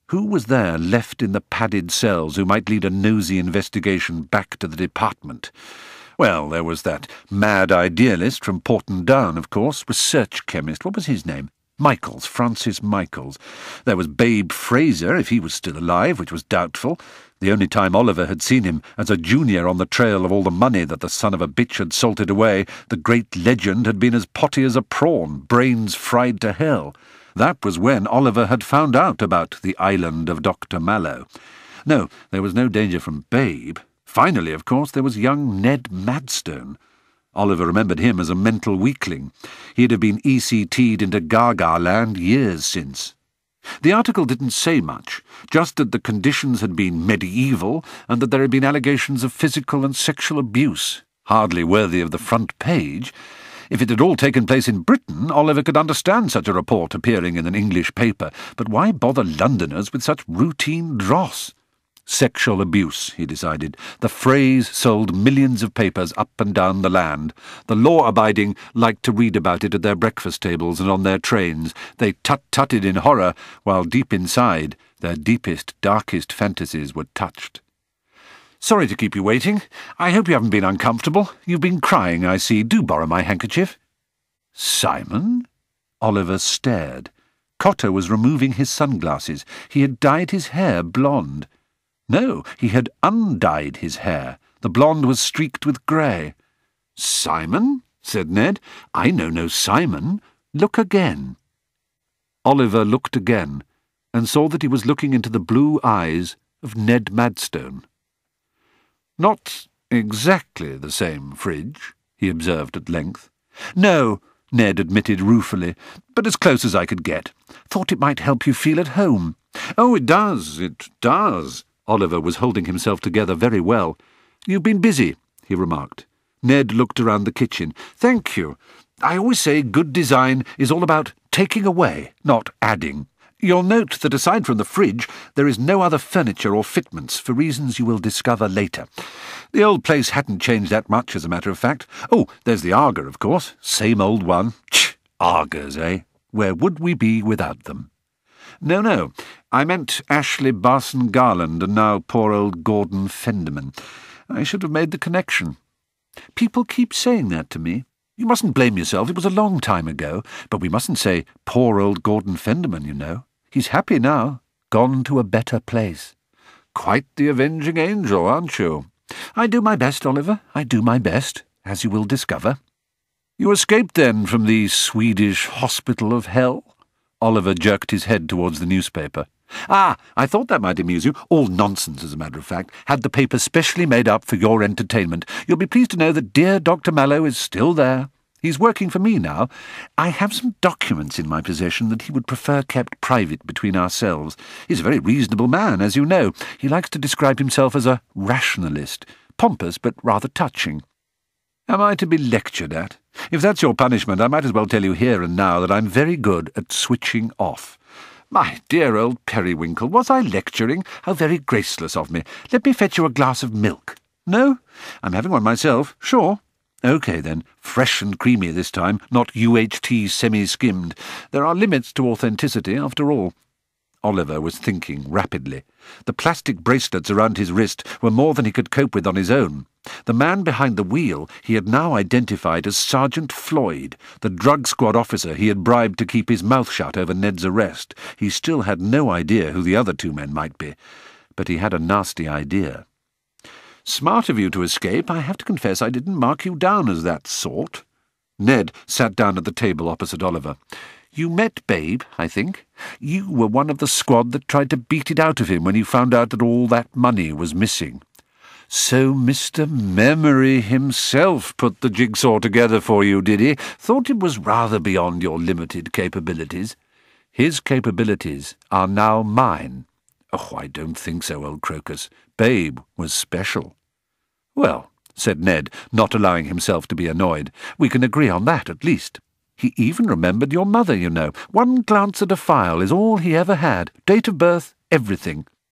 Who was there left in the padded cells who might lead a nosy investigation back to the department? Well, there was that mad idealist from Porton Down, of course, research chemist. What was his name? Michaels, Francis Michaels. There was Babe Fraser, if he was still alive, which was doubtful. The only time Oliver had seen him as a junior on the trail of all the money that the son of a bitch had salted away, the great legend had been as potty as a prawn, brains fried to hell. That was when Oliver had found out about the island of Dr. Mallow. No, there was no danger from Babe. Finally, of course, there was young Ned Madstone. Oliver remembered him as a mental weakling. He'd have been ECT'd into Gaga land years since. The article didn't say much, just that the conditions had been medieval and that there had been allegations of physical and sexual abuse. Hardly worthy of the front page. If it had all taken place in Britain, Oliver could understand such a report appearing in an English paper, but why bother Londoners with such routine dross? Sexual abuse, he decided. The phrase sold millions of papers up and down the land. The law-abiding liked to read about it at their breakfast tables and on their trains. They tut-tutted in horror, while deep inside, their deepest, darkest fantasies were touched. "Sorry to keep you waiting. I hope you haven't been uncomfortable. You've been crying, I see. Do borrow my handkerchief." "Simon?" Oliver stared. Cotter was removing his sunglasses. He had dyed his hair blonde. No, he had undyed his hair. The blonde was streaked with grey. "Simon?" said Ned. "I know no Simon. Look again." Oliver looked again, and saw that he was looking into the blue eyes of Ned Madstone. "Not exactly the same fridge," he observed at length. "No," Ned admitted ruefully, "but as close as I could get. Thought it might help you feel at home." "Oh, it does, it does." Oliver was holding himself together very well. "You've been busy," he remarked. Ned looked around the kitchen. "Thank you. I always say good design is all about taking away, not adding. You'll note that aside from the fridge, there is no other furniture or fitments, for reasons you will discover later. The old place hadn't changed that much, as a matter of fact. Oh, there's the Arga, of course. Same old one. Tch, Argas, eh? Where would we be without them? No, I meant Ashley Barson Garland and now poor old Gordon Fenderman. I should have made the connection. People keep saying that to me. You mustn't blame yourself, it was a long time ago, but we mustn't say poor old Gordon Fenderman, you know. He's happy now, gone to a better place. Quite the avenging angel, aren't you? I do my best, Oliver, I do my best, as you will discover. You escaped, then, from the Swedish hospital of hell? Oliver jerked his head towards the newspaper. "Ah, I thought that might amuse you. All nonsense, as a matter of fact. Had the paper specially made up for your entertainment. You'll be pleased to know that dear Dr. Mallow is still there. He's working for me now. I have some documents in my possession that he would prefer kept private between ourselves. He's a very reasonable man, as you know. He likes to describe himself as a rationalist. Pompous, but rather touching. Am I to be lectured at? If that's your punishment, I might as well tell you here and now that I'm very good at switching off. My dear old periwinkle, was I lecturing? How very graceless of me. Let me fetch you a glass of milk. No? I'm having one myself. Sure. OK, then. Fresh and creamy this time, not UHT semi-skimmed. There are limits to authenticity, after all. Oliver was thinking rapidly. The plastic bracelets around his wrist were more than he could cope with on his own. The man behind the wheel he had now identified as Sergeant Floyd, the drug squad officer he had bribed to keep his mouth shut over Ned's arrest. He still had no idea who the other two men might be, but he had a nasty idea. "Smart of you to escape. I have to confess I didn't mark you down as that sort." Ned sat down at the table opposite Oliver. "You met Babe, I think. You were one of the squad that tried to beat it out of him when you found out that all that money was missing." "So Mr. Memory himself put the jigsaw together for you, did he? Thought it was rather beyond your limited capabilities." "His capabilities are now mine." "Oh, I don't think so, old Crocus. Babe was special." "Well," said Ned, not allowing himself to be annoyed, "we can agree on that at least. He even remembered your mother, you know. One glance at a file is all he ever had. Date of birth, everything.